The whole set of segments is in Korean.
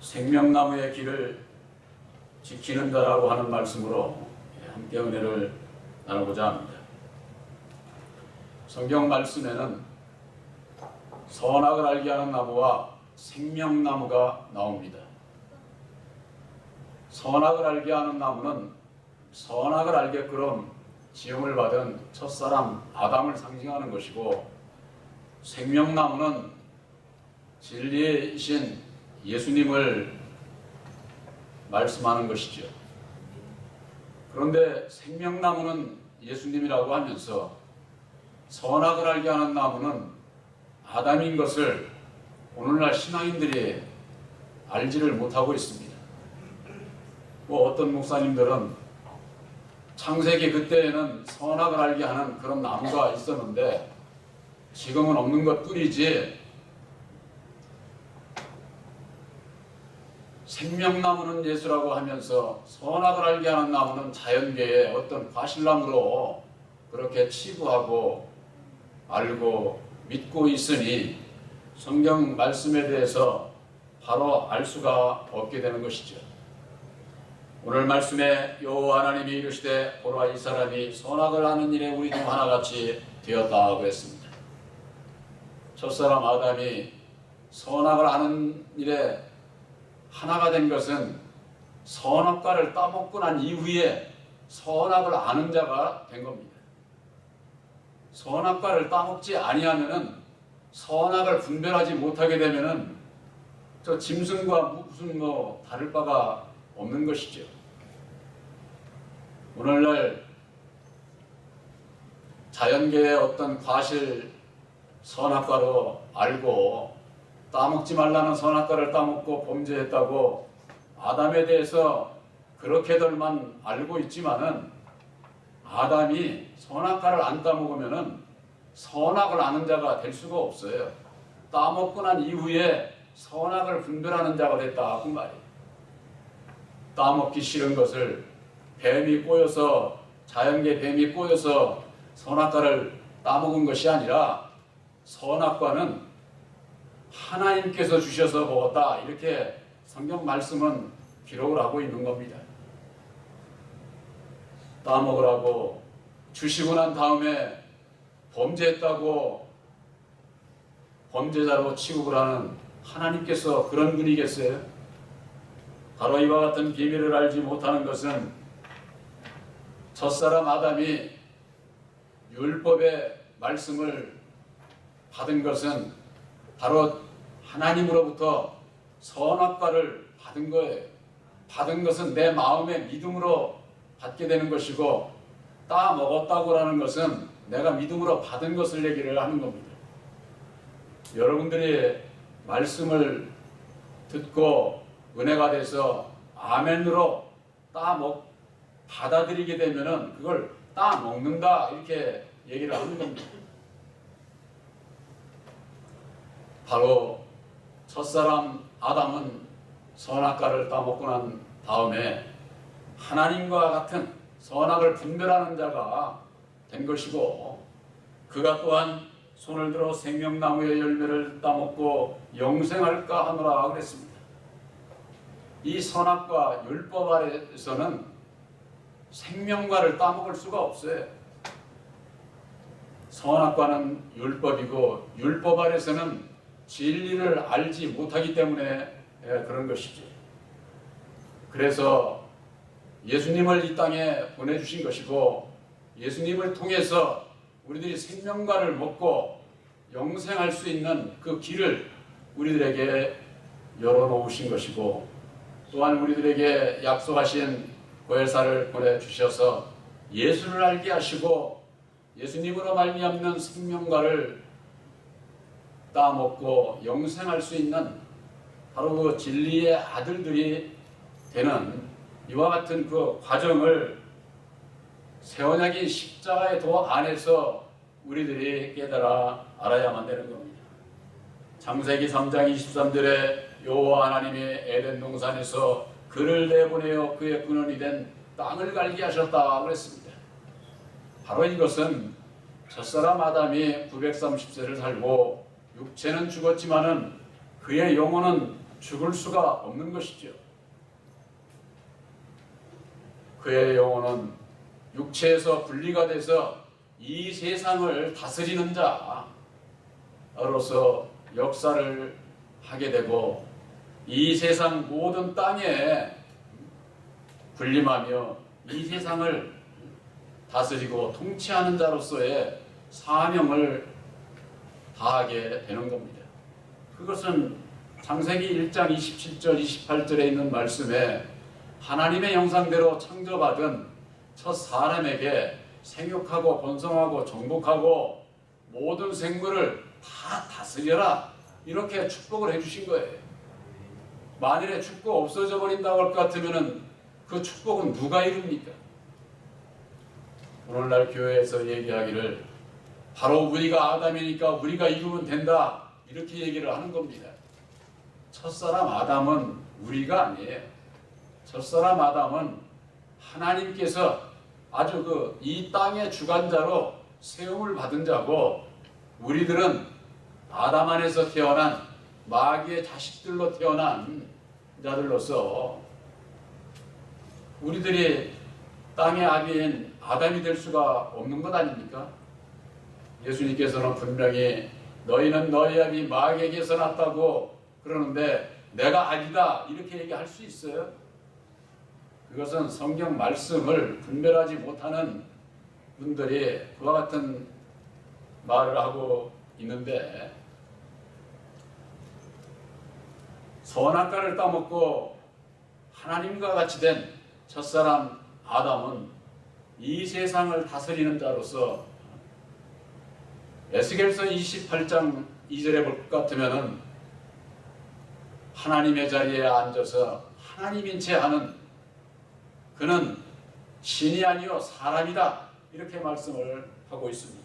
생명나무의 길을 지키는 자라고 하는 말씀으로 함께 은혜를 나누고자 합니다. 성경 말씀에는 선악을 알게 하는 나무와 생명나무가 나옵니다. 선악을 알게 하는 나무는 선악을 알게끔 지음을 받은 첫사람 아담을 상징하는 것이고, 생명나무는 진리이신 예수님을 말씀하는 것이죠. 그런데 생명나무는 예수님이라고 하면서 선악을 알게 하는 나무는 아담인 것을 오늘날 신앙인들이 알지를 못하고 있습니다. 어떤 목사님들은 창세기 그때에는 선악을 알게 하는 그런 나무가 있었는데 지금은 없는 것 뿐이지, 생명나무는 예수라고 하면서 선악을 알게 하는 나무는 자연계의 어떤 과실나무로 그렇게 치부하고 알고 믿고 있으니 성경 말씀에 대해서 바로 알 수가 없게 되는 것이죠. 오늘 말씀에 여호와 하나님이 이르시되 보라, 이 사람이 선악을 아는 일에 우리 중 하나같이 되었다고 했습니다. 첫사람 아담이 선악을 아는 일에 하나가 된 것은 선악과를 따먹고 난 이후에 선악을 아는 자가 된 겁니다. 선악과를 따먹지 아니하면은, 선악을 분별하지 못하게 되면은 저 짐승과 무슨 다를 바가 없는 것이죠. 오늘날 자연계의 어떤 과실 선악과로 알고 따먹지 말라는 선악과를 따먹고 범죄했다고 아담에 대해서 그렇게들만 알고 있지만은, 아담이 선악과를 안 따먹으면은 선악을 아는 자가 될 수가 없어요. 따먹고 난 이후에 선악을 분별하는 자가 됐다 그 말이에요. 따먹기 싫은 것을 뱀이 꼬여서, 자연계 뱀이 꼬여서 선악과를 따먹은 것이 아니라, 선악과는 하나님께서 주셔서 먹었다, 이렇게 성경 말씀은 기록을 하고 있는 겁니다. 따먹으라고 주시고 난 다음에 범죄했다고 범죄자로 취급을 하는 하나님께서 그런 분이겠어요? 바로 이와 같은 비밀을 알지 못하는 것은, 첫사람 아담이 율법의 말씀을 받은 것은 바로 하나님으로부터 선악과를 받은 거예요. 받은 것은 내 마음의 믿음으로 받게 되는 것이고, 따 먹었다고 하는 것은 내가 믿음으로 받은 것을 얘기를 하는 겁니다. 여러분들이 말씀을 듣고 은혜가 돼서 아멘으로 받아들이게 되면은 그걸 따 먹는다, 이렇게 얘기를 하는 겁니다. 바로 첫사람 아담은 선악과를 따먹고 난 다음에 하나님과 같은 선악을 분별하는 자가 된 것이고, 그가 또한 손을 들어 생명나무의 열매를 따먹고 영생할까 하노라 그랬습니다. 이 선악과 율법 아래에서는 생명과를 따먹을 수가 없어요. 선악과는 율법이고, 율법 아래서는 진리를 알지 못하기 때문에 그런 것이죠. 그래서 예수님을 이 땅에 보내주신 것이고, 예수님을 통해서 우리들이 생명과를 먹고 영생할 수 있는 그 길을 우리들에게 열어놓으신 것이고, 또한 우리들에게 약속하신 보혜사를 보내주셔서 예수를 알게 하시고, 예수님으로 말미암는 생명과를 따먹고 영생할 수 있는 바로 그 진리의 아들들이 되는 이와 같은 그 과정을 새 언약인 십자가의 도 안에서 우리들이 깨달아 알아야만 되는 겁니다. 창세기 3장 23절에 여호와 하나님이 에덴 동산에서 그를 내보내어 그의 근원이 된 땅을 갈게 하셨다 그랬습니다. 바로 이것은 첫사람 아담이 930세를 살고 육체는 죽었지만은 그의 영혼은 죽을 수가 없는 것이죠. 그의 영혼은 육체에서 분리가 돼서 이 세상을 다스리는 자로서 역사를 하게 되고 이 세상 모든 땅에 군림하며 이 세상을 다스리고 통치하는 자로서의 사명을 다하게 되는 겁니다. 그것은 창세기 1장 27절 28절에 있는 말씀에 하나님의 형상대로 창조받은 첫 사람에게 생육하고 번성하고 정복하고 모든 생물을 다 다스려라 이렇게 축복을 해주신 거예요. 만일에 축복 없어져 버린다고 할 것 같으면 그 축복은 누가 이룹니까? 오늘날 교회에서 얘기하기를 바로 우리가 아담이니까 우리가 이루면 된다 이렇게 얘기를 하는 겁니다. 첫사람 아담은 우리가 아니에요. 첫사람 아담은 하나님께서 아주 이 땅의 주관자로 세움을 받은 자고 우리들은 아담 안에서 태어난 마귀의 자식들로 태어난 자들로서 우리들이 땅의 아비인 아담이 될 수가 없는 것 아닙니까? 예수님께서는 분명히 너희는 너희 아비 마귀에게서 났다고 그러는데 내가 아니다 이렇게 얘기할 수 있어요? 그것은 성경 말씀을 분별하지 못하는 분들이 그와 같은 말을 하고 있는데 선악과를 따먹고 하나님과 같이 된 첫사람 아담은 이 세상을 다스리는 자로서 에스겔서 28장 2절에 볼 것 같으면 하나님의 자리에 앉아서 하나님인 채 하는 그는 신이 아니요 사람이다 이렇게 말씀을 하고 있습니다.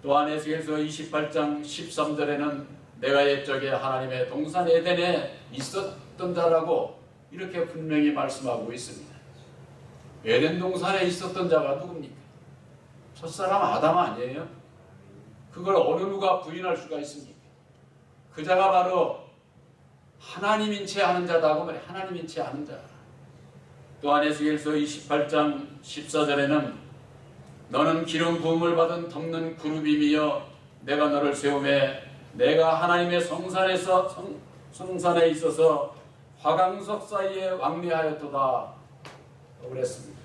또한 에스겔서 28장 13절에는 내가 옛적에 하나님의 동산 에덴에 있었던 자라고 이렇게 분명히 말씀하고 있습니다. 에덴 동산에 있었던 자가 누굽니까? 첫사람 아담 아니에요? 그걸 어느 누가 부인할 수가 있습니까? 그 자가 바로 하나님인 채 하는 자다 그 말이에요. 하나님인 채 하는 자. 또한 에스겔서 28장 14절에는 너는 기름 부음을 받은 덮는 그룹이며 내가 너를 세우매 내가 하나님의 성산에 있어서 화강석 사이에 왕래하였도다 그랬습니다.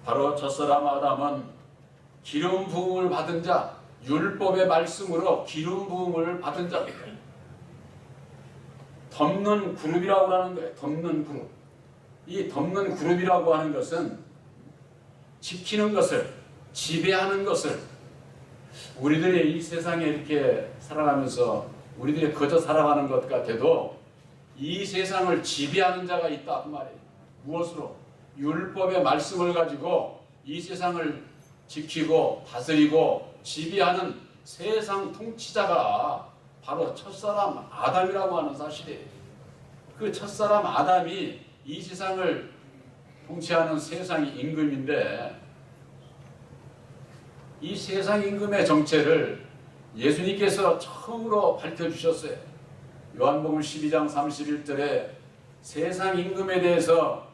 바로 첫사람 아담은 기름 부음을 받은 자, 율법의 말씀으로 기름 부음을 받은 자입니다. 덮는 그룹이라고 하는 거예요. 덮는 그룹. 이 덮는 그룹이라고 하는 것은 지키는 것을, 지배하는 것을 우리들이 이 세상에 이렇게 살아가면서 우리들이 거저 살아가는 것 같아도 이 세상을 지배하는 자가 있다 그 말이에요. 무엇으로? 율법의 말씀을 가지고 이 세상을 지키고 다스리고 지배하는 세상 통치자가 바로 첫사람 아담이라고 하는 사실이에요. 그 첫사람 아담이 이 세상을 통치하는 세상 임금인데 이 세상 임금의 정체를 예수님께서 처음으로 밝혀주셨어요. 요한복음 12장 31절에 세상 임금에 대해서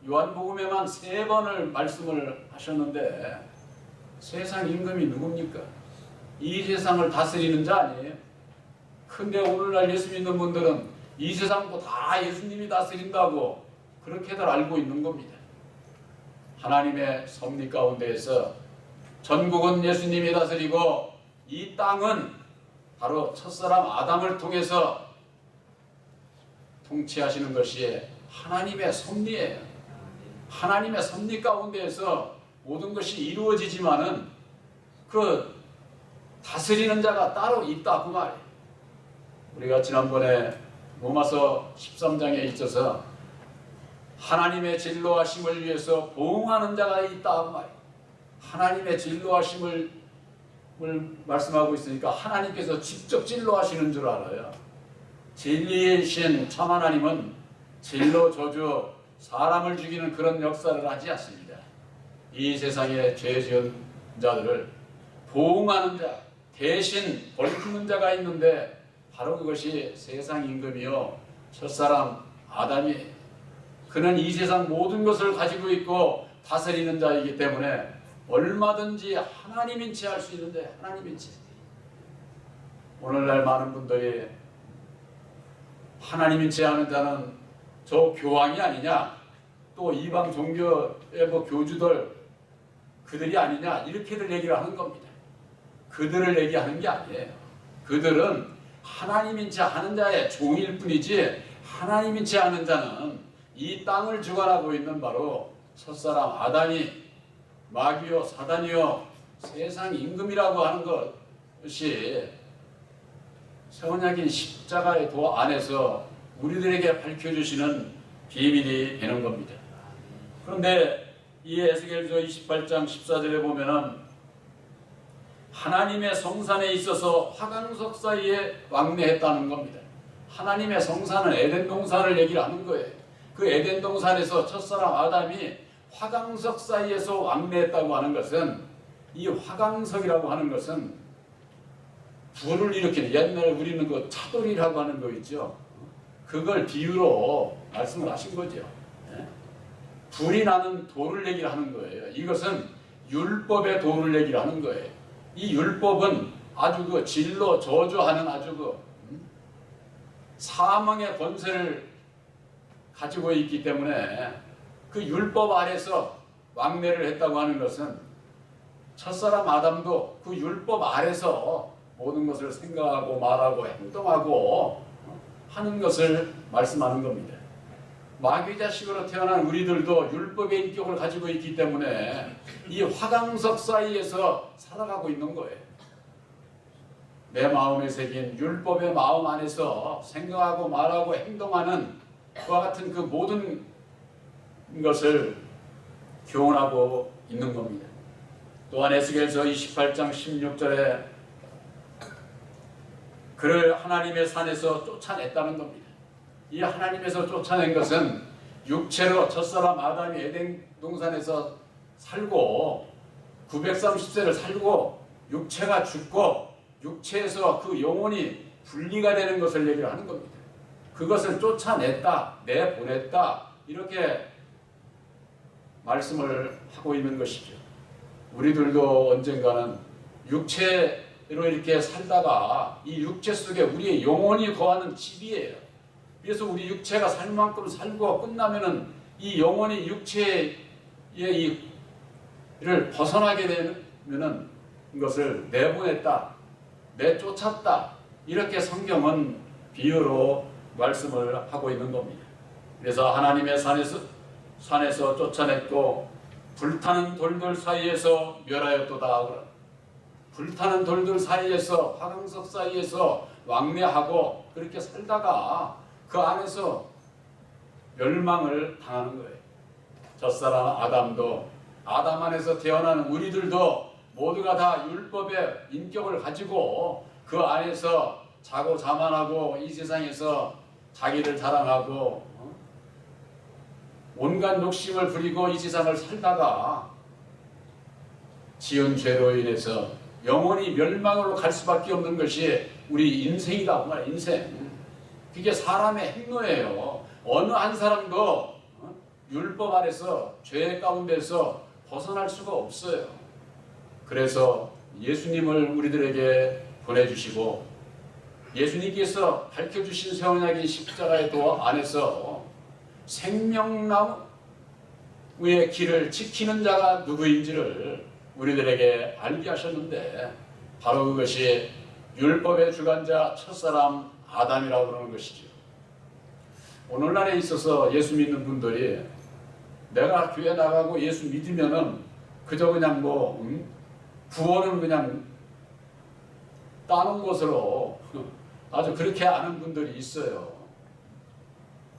요한복음에만 3번을 말씀을 하셨는데 세상 임금이 누굽니까? 이 세상을 다스리는 자 아니에요? 근데 오늘날 예수 믿는 분들은 이 세상도 다 예수님이 다스린다고 그렇게들 알고 있는 겁니다. 하나님의 섭리 가운데에서 전국은 예수님이 다스리고 이 땅은 바로 첫사람 아담을 통해서 통치하시는 것이 하나님의 섭리예요. 하나님의 섭리 가운데에서 모든 것이 이루어지지만은 그 다스리는 자가 따로 있다 그 말이에요. 우리가 지난번에 로마서 13장에 있어서 하나님의 진노하심을 위해서 보응하는 자가 있다 그 말이에요. 하나님의 진노하심을 말씀하고 있으니까 하나님께서 직접 진노하시는 줄 알아요. 진리의 신 참 하나님은 진노 저주 사람을 죽이는 그런 역사를 하지 않습니다. 이 세상에 죄 지은 자들을 보응하는 자 대신 벌 푸는 자가 있는데 바로 그것이 세상 임금이요 첫사람 아담이 그는 이 세상 모든 것을 가지고 있고 다스리는 자이기 때문에 얼마든지 하나님인 채 할 수 있는데 하나님인 채. 오늘날 많은 분들이 하나님인 채 하는 자는 저 교황이 아니냐, 또 이방 종교의 교주들 그들이 아니냐 이렇게들 얘기를 하는 겁니다. 그들을 얘기하는 게 아니에요. 그들은 하나님인 채 하는 자의 종일 뿐이지 하나님인 채 하는 자는 이 땅을 주관하고 있는 바로 첫사람 아담이 마귀요 사단이요 세상 임금이라고 하는 것이 새 언약인 십자가의 도 안에서 우리들에게 밝혀주시는 비밀이 되는 겁니다. 그런데 이 에스겔서 28장 14절에 보면은 하나님의 성산에 있어서 화강석 사이에 왕래했다는 겁니다. 하나님의 성산은 에덴 동산을 얘기를 하는 거예요. 그 에덴 동산에서 첫사람 아담이 화강석 사이에서 왕래했다고 하는 것은 이 화강석이라고 하는 것은 불을 일으키는 옛날에 우리는 그 차돌이라고 하는 거 있죠. 그걸 비유로 말씀을 하신 거죠. 불이 나는 돌을 얘기를 하는 거예요. 이것은 율법의 돌을 얘기를 하는 거예요. 이 율법은 아주 그 진로 저주하는 아주 그 사망의 권세를 가지고 있기 때문에 그 율법 아래서 왕래를 했다고 하는 것은 첫사람 아담도 그 율법 아래서 모든 것을 생각하고 말하고 행동하고 하는 것을 말씀하는 겁니다. 마귀 자식으로 태어난 우리들도 율법의 인격을 가지고 있기 때문에 이 화강석 사이에서 살아가고 있는 거예요. 내 마음에 새긴 율법의 마음 안에서 생각하고 말하고 행동하는 그와 같은 그 모든 것을 교훈하고 있는 겁니다. 또한 에스겔서 28장 16절에 그를 하나님의 산에서 쫓아냈다는 겁니다. 이 하나님에서 쫓아낸 것은 육체로 첫사람 아담이 에덴 동산에서 살고 930세를 살고 육체가 죽고 육체에서 그 영혼이 분리가 되는 것을 얘기를 하는 겁니다. 그것을 쫓아냈다, 내보냈다 이렇게 말씀을 하고 있는 것이죠. 우리들도 언젠가는 육체로 이렇게 살다가 이 육체 속에 우리의 영혼이 거하는 집이에요. 그래서 우리 육체가 살 만큼 살고 끝나면은 이 영혼이 육체의 이를 벗어나게 되면은 이것을 내보냈다, 내쫓았다 이렇게 성경은 비유로 말씀을 하고 있는 겁니다. 그래서 하나님의 산에서 쫓아냈고 불타는 돌들 사이에서 멸하였도다. 불타는 돌들 사이에서 화강석 사이에서 왕래하고 그렇게 살다가 그 안에서 멸망을 당하는 거예요. 첫사람 아담도 아담 안에서 태어나는 우리들도 모두가 다 율법의 인격을 가지고 그 안에서 자고 자만하고 이 세상에서 자기를 자랑하고 온갖 욕심을 부리고 이 세상을 살다가 지은 죄로 인해서 영원히 멸망으로 갈 수밖에 없는 것이 우리 인생이다. 정말 인생. 그게 사람의 행로예요. 어느 한 사람도 율법 아래서 죄 가운데서 벗어날 수가 없어요. 그래서 예수님을 우리들에게 보내주시고 예수님께서 밝혀주신 새 언약의 십자가의 도 안에서 생명나무의 길을 지키는 자가 누구인지를 우리들에게 알게 하셨는데 바로 그것이 율법의 주관자 첫사람 아담이라고 그러는 것이죠. 오늘날에 있어서 예수 믿는 분들이 내가 교회 나가고 예수 믿으면은 그저 그냥 구원은 그냥 따는 것으로 아주 그렇게 아는 분들이 있어요.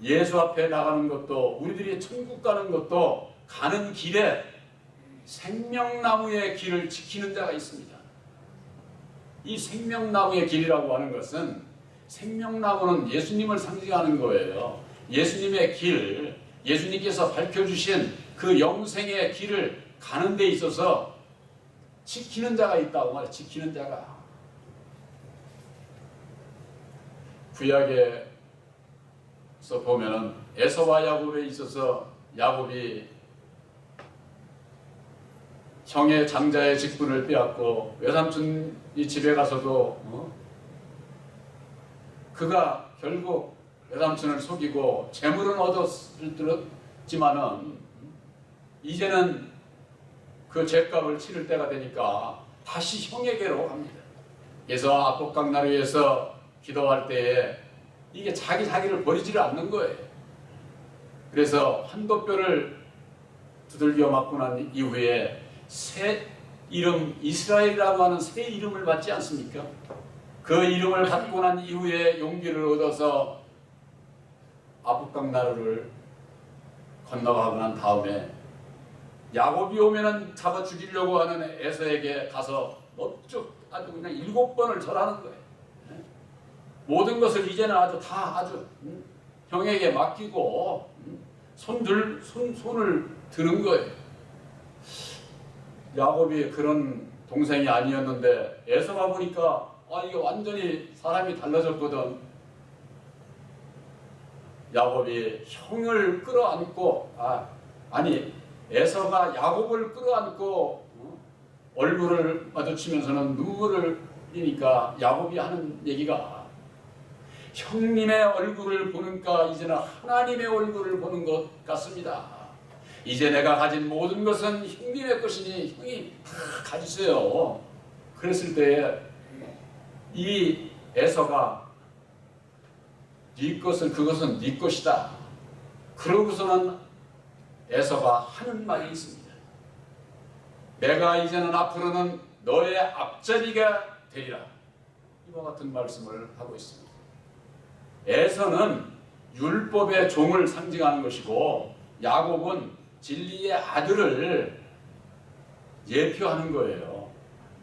예수 앞에 나가는 것도 우리들이 천국 가는 것도 가는 길에 생명나무의 길을 지키는 자가 있습니다. 이 생명나무의 길이라고 하는 것은 생명나무는 예수님을 상징하는 거예요. 예수님의 길, 예수님께서 밝혀주신 그 영생의 길을 가는 데 있어서 지키는 자가 있다고 말해요. 지키는 자가. 구약에서 보면은 에서와 야곱에 있어서 야곱이 형의 장자의 직분을 빼앗고 외삼촌이 집에 가서도 그가 결국 외삼촌을 속이고 재물은 얻었을 들었지만은 이제는 그 죄값을 치를 때가 되니까 다시 형에게로 갑니다. 그래서 압복강나루에서 기도할 때에 이게 자기를 버리지를 않는 거예요. 그래서 환도뼈를 두들겨 맞고 난 이후에 새 이름 이스라엘이라고 하는 새 이름을 받지 않습니까? 그 이름을 받고 난 이후에 용기를 얻어서 압복강나루를 건너가고 난 다음에 야곱이 오면은 잡아 죽이려고 하는 에서에게 가서 넙죽 아주 그냥 7번을 절하는 거예요. 모든 것을 이제는 아주 형에게 맡기고 손을 드는 거예요. 야곱이 그런 동생이 아니었는데 에서가 보니까 이게 완전히 사람이 달라졌거든. 야곱이 형을 끌어안고 에서가 야곱을 끌어안고 얼굴을 마주치면서는 눈물을 흘리니까 야곱이 하는 얘기가 형님의 얼굴을 보는가 이제는 하나님의 얼굴을 보는 것 같습니다. 이제 내가 가진 모든 것은 형님의 것이니 형이 다 가지세요. 그랬을 때에 이 에서가 그것은 네 것이다. 그러고서는 에서가 하는 말이 있습니다. 내가 이제는 앞으로는 너의 앞자리가 되리라. 이와 같은 말씀을 하고 있습니다. 에서는 율법의 종을 상징하는 것이고 야곱은 진리의 아들을 예표하는 거예요.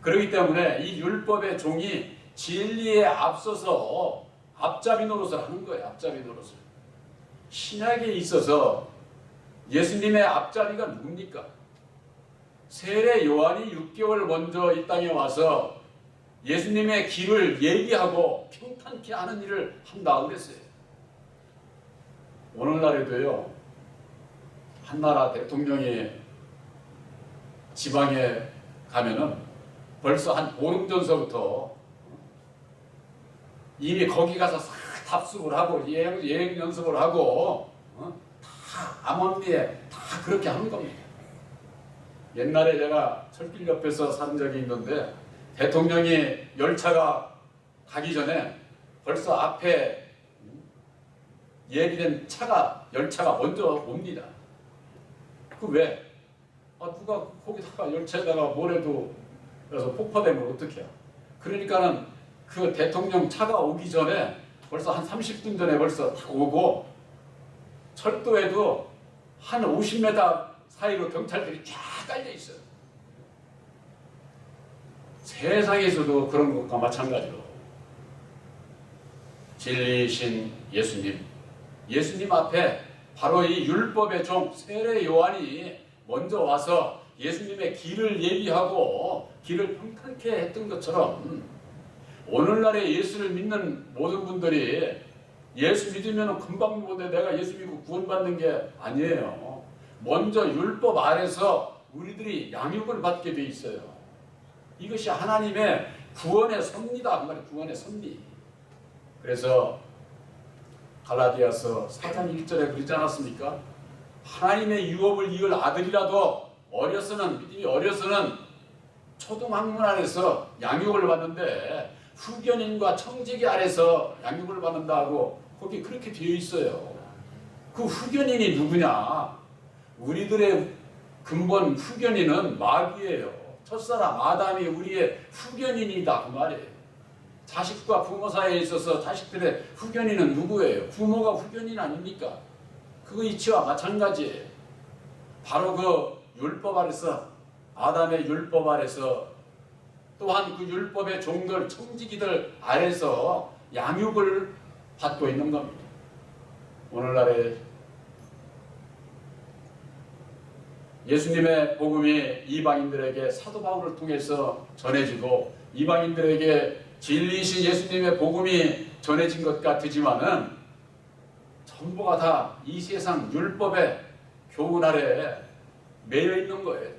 그렇기 때문에 이 율법의 종이 진리에 앞서서 앞잡이 노릇을 하는 거예요. 앞잡이 노릇을. 신약에 있어서 예수님의 앞자리가 누굽니까? 세례 요한이 6개월 먼저 이 땅에 와서 예수님의 길을 얘기하고 평탄케 하는 일을 한다고 그랬어요. 오늘날에도요, 한나라 대통령이 지방에 가면은 벌써 한 보름 전서부터 이미 거기 가서 싹 답습을 하고 여행 연습을 하고 다 암암리에 다 그렇게 하는 겁니다. 옛날에 제가 철길 옆에서 산 적이 있는데 대통령이 열차가 가기 전에 벌써 앞에 예비된 열차가 먼저 옵니다. 그 왜? 누가 거기다가 열차에다가 뭐래도 그래서 폭파되면 어떡해요? 그러니까는 그 대통령 차가 오기 전에 벌써 한 30분 전에 벌써 다 오고 철도에도 한 50m 사이로 경찰들이 쫙 깔려 있어요. 세상에서도 그런 것과 마찬가지로 진리이신 예수님 앞에 바로 이 율법의 종 세례 요한이 먼저 와서 예수님의 길을 예비하고 길을 평탄케 했던 것처럼 오늘날에 예수를 믿는 모든 분들이 예수 믿으면 금방 보는데 내가 예수 믿고 구원받는 게 아니에요. 먼저 율법 아래서 우리들이 양육을 받게 돼 있어요. 이것이 하나님의 구원의 섭리다. 그 말이 구원의 섭리. 그래서 갈라디아서 4장 1절에 그러지 않았습니까? 하나님의 유업을 이을 아들이라도 믿음이 어려서는 초등학문 안에서 양육을 받는데 후견인과 청지기 아래서 양육을 받는다고 거기 그렇게 되어 있어요. 그 후견인이 누구냐? 우리들의 근본 후견인은 마귀예요. 첫사람 아담이 우리의 후견인이다 그 말이에요. 자식과 부모 사이에 있어서 자식들의 후견인은 누구예요? 부모가 후견인 아닙니까? 그거 이치와 마찬가지예요. 바로 그 율법 아래서 아담의 율법 아래서 또한 그 율법의 종들 청지기들 아래서 양육을 받고 있는 겁니다. 예수님의 복음이 이방인들에게 사도 바울을 통해서 전해지고 이방인들에게 진리이신 예수님의 복음이 전해진 것 같지만은 전부가 다 이 세상 율법의 교훈 아래에 매여 있는 거예요.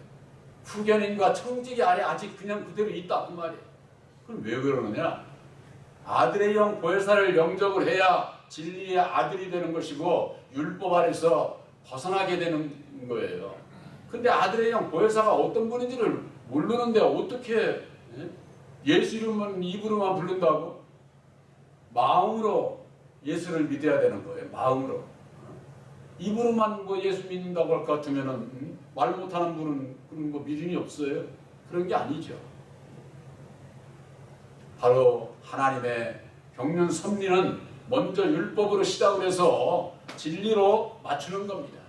후견인과 청지기 아래 아직 그냥 그대로 있다 그 말이에요. 그럼 왜 그러느냐? 아들의 영 보혜사를 영접을 해야 진리의 아들이 되는 것이고 율법 아래서 벗어나게 되는 거예요. 근데 아들의 영 보혜사가 어떤 분인지를 모르는데 어떻게 예수 이름은 입으로만 부른다고? 마음으로 예수를 믿어야 되는 거예요. 마음으로. 입으로만 뭐 예수 믿는다고 할 것 같으면은 말 못하는 분은 그런 거 믿음이 없어요. 그런 게 아니죠. 바로 하나님의 경륜 섭리는 먼저 율법으로 시작을 해서 진리로 맞추는 겁니다.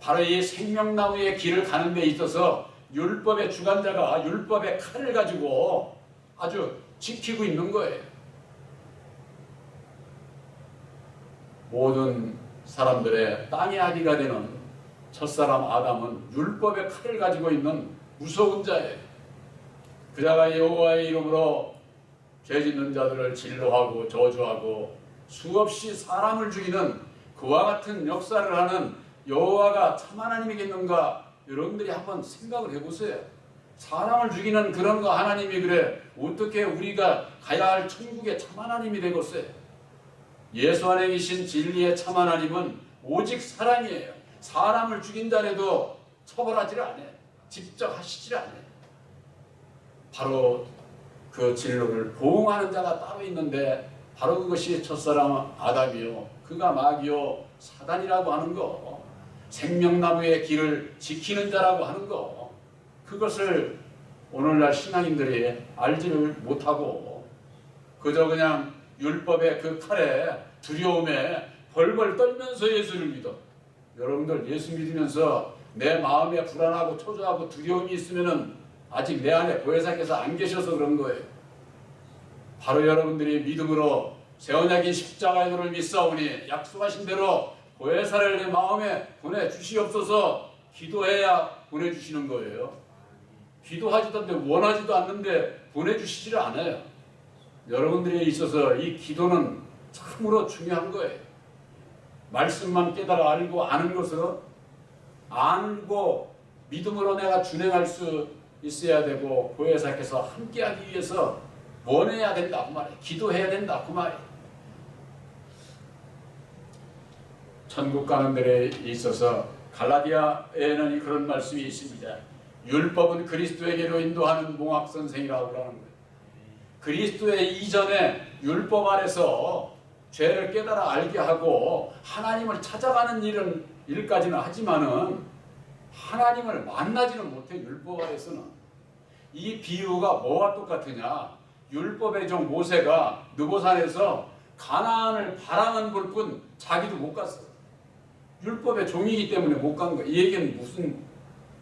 바로 이 생명나무의 길을 가는 데 있어서 율법의 주관자가 율법의 칼을 가지고 아주 지키고 있는 거예요. 모든 사람들의 땅의 아비가 되는 첫사람 아담은 율법의 칼을 가지고 있는 무서운 자예요. 그 자가 여호와의 이름으로 죄짓는 자들을 진노하고 저주하고 수없이 사람을 죽이는 그와 같은 역사를 하는 여호와가 참 하나님이겠는가? 여러분들이 한번 생각을 해보세요. 사람을 죽이는 그런 거 하나님이 그래 어떻게 우리가 가야 할 천국의 참 하나님이 되겠어요? 예수 안에 계신 진리의 참 하나님은 오직 사랑이에요. 사람을 죽인 자라도 처벌하지를 않아요. 직접 하시질 않아요. 바로 그 진로를 보응하는 자가 따로 있는데 바로 그것이 첫사람 아담이요 그가 마귀요 사단이라고 하는 거, 생명나무의 길을 지키는 자라고 하는 거, 그것을 오늘날 신앙인들이 알지를 못하고 그저 그냥 율법의 그 칼에 두려움에 벌벌 떨면서 예수를 믿어. 여러분들 예수 믿으면서 내 마음에 불안하고 초조하고 두려움이 있으면은 아직 내 안에 보혜사께서 안 계셔서 그런 거예요. 바로 여러분들이 믿음으로 새 언약인 십자가의 도를 믿사오니 약속하신 대로 보혜사를 내 마음에 보내주시옵소서 기도해야 보내주시는 거예요. 기도하지도 않는데 원하지도 않는데 보내주시지를 않아요. 여러분들에 있어서 이 기도는 참으로 중요한 거예요. 말씀만 깨달아 알고 아는 것은 알고 믿음으로 내가 준행할 수 있어야 되고 보혜사께서 함께하기 위해서 원해야 된다 그 말이에요. 기도해야 된다 그 말이에요. 천국 가는 데에 있어서 갈라디아에는 그런 말씀이 있습니다. 율법은 그리스도에게로 인도하는 몽학선생이라고 하는 거예요. 그리스도의 이전에 율법 아래서 죄를 깨달아 알게 하고 하나님을 찾아가는 일까지는 하지만은 하나님을 만나지는 못해. 율법 아래서는. 이 비유가 뭐와 똑같으냐? 율법의 종 모세가 느보산에서 가나안을 바라만 볼 뿐 자기도 못 갔어. 율법의 종이기 때문에 못 간 거야. 이 얘기는 무슨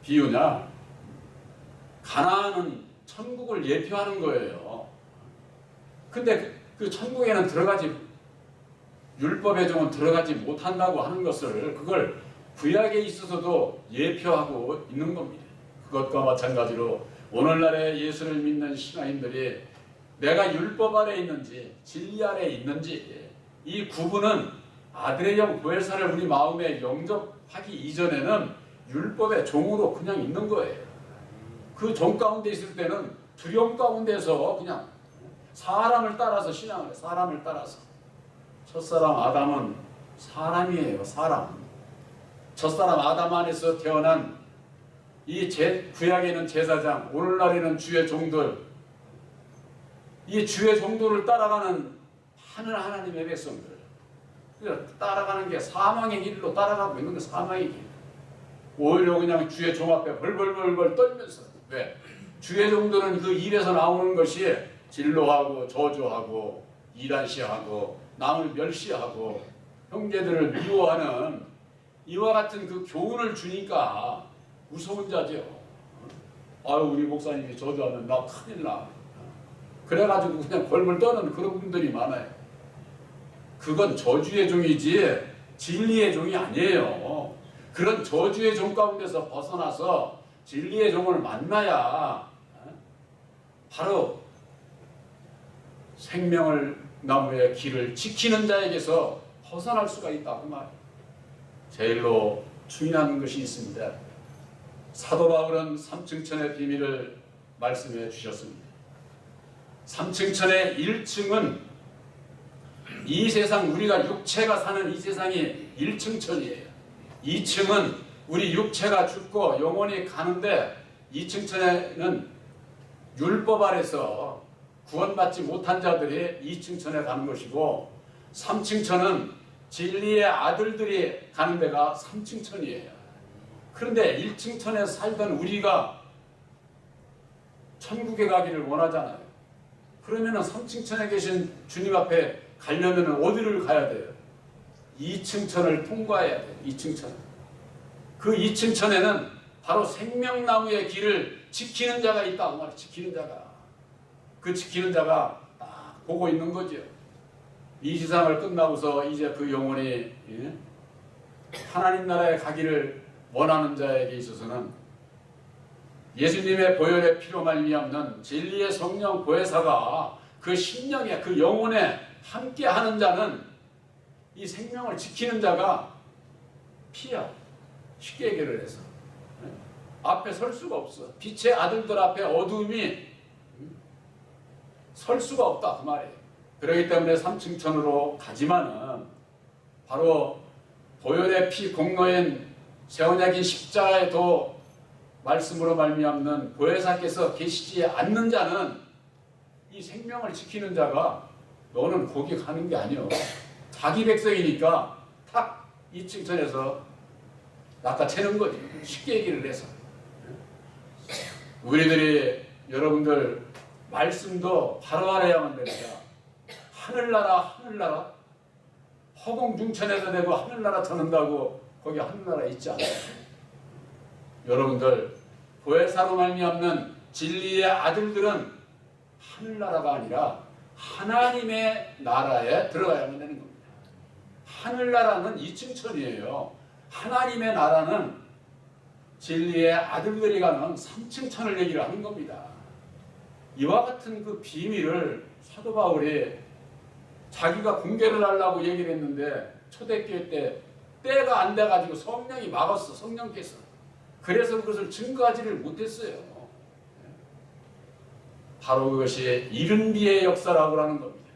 비유냐? 가나안은 천국을 예표하는 거예요. 근데 그 천국에는 율법의 종은 들어가지 못한다고 하는 것을 그걸 구약에 있어서도 예표하고 있는 겁니다. 그것과 마찬가지로 오늘날의 예수를 믿는 신앙인들이 내가 율법 아래 있는지 진리 아래 있는지 이 구분은 아들의 영 보혜사를 우리 마음에 영접하기 이전에는 율법의 종으로 그냥 있는 거예요. 그 종 가운데 있을 때는 두려움 가운데서 그냥 사람을 따라서 신앙을 해. 사람을 따라서. 첫사람 아담은 사람이에요. 사람. 첫사람 아담 안에서 태어난 이 구약에는 제사장, 오늘날에는 주의 종들, 이 주의 종들을 따라가는 하늘 하나님의 백성들, 따라가는 게 사망의 길로 따라가고 있는 게 사망의 길. 오히려 그냥 주의 종 앞에 벌벌벌벌 떨면서. 왜? 주의 종들은 그 입에서 나오는 것이 진노하고 저주하고 이단시하고 남을 멸시하고 형제들을 미워하는 이와 같은 그 교훈을 주니까 무서운 자죠. 아유 우리 목사님이 저주하면 나 큰일 나. 그래가지고 그냥 벌벌 떠는 그런 분들이 많아요. 그건 저주의 종이지 진리의 종이 아니에요. 그런 저주의 종 가운데서 벗어나서 진리의 종을 만나야 바로 생명을 나무의 길을 지키는 자에게서 벗어날 수가 있다고 말이에요. 제일로 중요한 것이 있습니다. 사도 바울은 삼층천의 비밀을 말씀해 주셨습니다. 삼층천의 1층은 이 세상, 우리가 육체가 사는 이 세상이 1층천이에요. 2층은 우리 육체가 죽고 영혼이 가는데 2층천에는 율법 아래서 구원받지 못한 자들이 2층천에 가는 것이고 3층천은 진리의 아들들이 가는 데가 3층천이에요. 그런데 1층천에 살던 우리가 천국에 가기를 원하잖아요. 그러면 3층천에 계신 주님 앞에 가려면 어디를 가야 돼요? 2층천을 통과해야 돼요. 2층천. 그 2층천에는 바로 생명나무의 길을 지키는 자가 있다고 말이에요. 지키는 자가. 그 지키는 자가 딱 보고 있는 거죠. 이 세상을 끝나고서 이제 그 영혼이 하나님 나라에 가기를 원하는 자에게 있어서는 예수님의 보혈의 피로 말미암는 진리의 성령 보혜사가 그 심령에, 그 영혼에 함께하는 자는 이 생명을 지키는 자가 피야. 쉽게 얘기를 해서 앞에 설 수가 없어. 빛의 아들들 앞에 어둠이 설 수가 없다 그 말이에요. 그렇기 때문에 삼층천으로 가지만은 바로 보혈의 피 공로인 새 언약인 십자가의 도 말씀으로 말미암는 보혜사께서 계시지 않는 자는 이 생명을 지키는 자가 너는 거기 가는 게 아니오. 자기 백성이니까 탁 2층천에서 낚아채는 거지. 쉽게 얘기를 해서. 우리들이 여러분들 말씀도 바로 알아야만 됩니다. 하늘나라 하늘나라 허공중천에서 내고 하늘나라 찾는다고 거기 하늘나라 있지 않아요. 여러분들 보혜사로 말미암는 진리의 아들들은 하늘나라가 아니라 하나님의 나라에 들어가야만 되는 겁니다. 하늘나라는 2층천이에요. 하나님의 나라는 진리의 아들들이 가는 3층천을 얘기를 하는 겁니다. 이와 같은 그 비밀을 사도 바울이 자기가 공개를 하려고 얘기를 했는데 초대교회 때 때가 안 돼가지고 성령이 막았어. 성령께서. 그래서 그것을 증거하지를 못했어요. 바로 그것이 이른 비의 역사라고 하는 겁니다.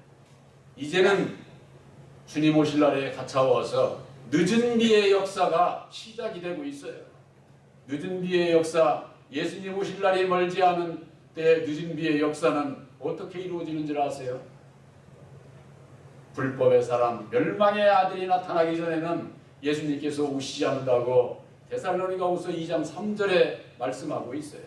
이제는 주님 오실 날에 가차워서 늦은 비의 역사가 시작이 되고 있어요. 늦은 비의 역사, 예수님 오실 날이 멀지 않은 때 늦은 비의 역사는 어떻게 이루어지는 줄 아세요? 불법의 사람, 멸망의 아들이 나타나기 전에는 예수님께서 오시지 않는다고 데살로니가후서 2장 3절에 말씀하고 있어요.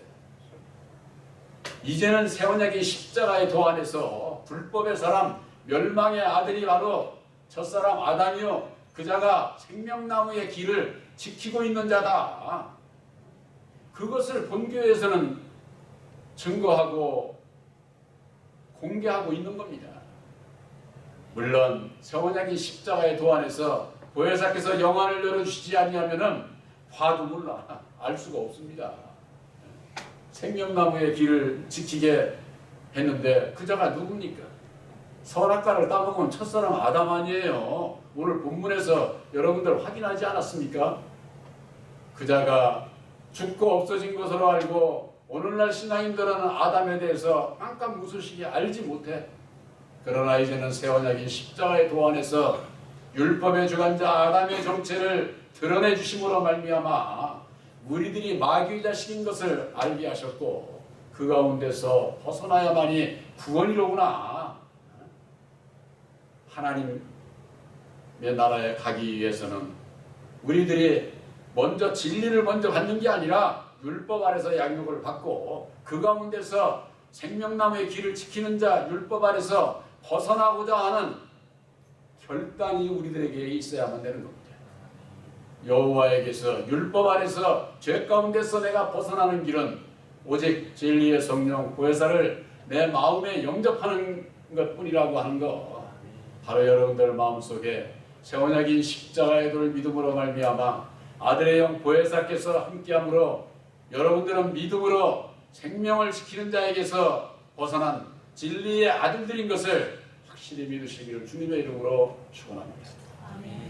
이제는 새 언약의 십자가의 도 안에서 불법의 사람, 멸망의 아들이 바로 첫사람 아담이요, 그 자가 생명나무의 길을 지키고 있는 자다. 그것을 본교에서는 증거하고 공개하고 있는 겁니다. 물론 새 언약의 십자가의 도 안에서 보혜사께서 영안을 열어주시지 않냐면은 봐도 몰라. 알 수가 없습니다. 생명나무의 길을 지키게 했는데 그 자가 누굽니까? 선악과를 따먹은 첫사람 아담 아니에요. 오늘 본문에서 여러분들 확인하지 않았습니까? 그 자가 죽고 없어진 것으로 알고 오늘날 신앙인들은 아담에 대해서 깜깜무소식이 알지 못해. 그러나 이제는 새 언약인 십자가의 도 안에서 율법의 주관자 아담의 정체를 드러내 주심으로 말미암아 우리들이 마귀의 자식인 것을 알게 하셨고 그 가운데서 벗어나야만이 구원이로구나. 하나님의 나라에 가기 위해서는 우리들이 먼저 진리를 먼저 받는 게 아니라 율법 아래서 양육을 받고 그 가운데서 생명나무의 길을 지키는 자, 율법 아래서 벗어나고자 하는 결단이 우리들에게 있어야만 되는 겁니다. 여호와에게서 율법 아래서 죄 가운데서 내가 벗어나는 길은 오직 진리의 성령 보혜사를 내 마음에 영접하는 것뿐이라고 하는 것, 바로 여러분들 마음속에 새 언약인 십자가의 돌 믿음으로 말미암아 아들의 영 보혜사께서 함께함으로 여러분들은 믿음으로 생명을 지키는 자에게서 벗어난 진리의 아들들인 것을 확실히 믿으시기를 주님의 이름으로 축원합니다. 아멘.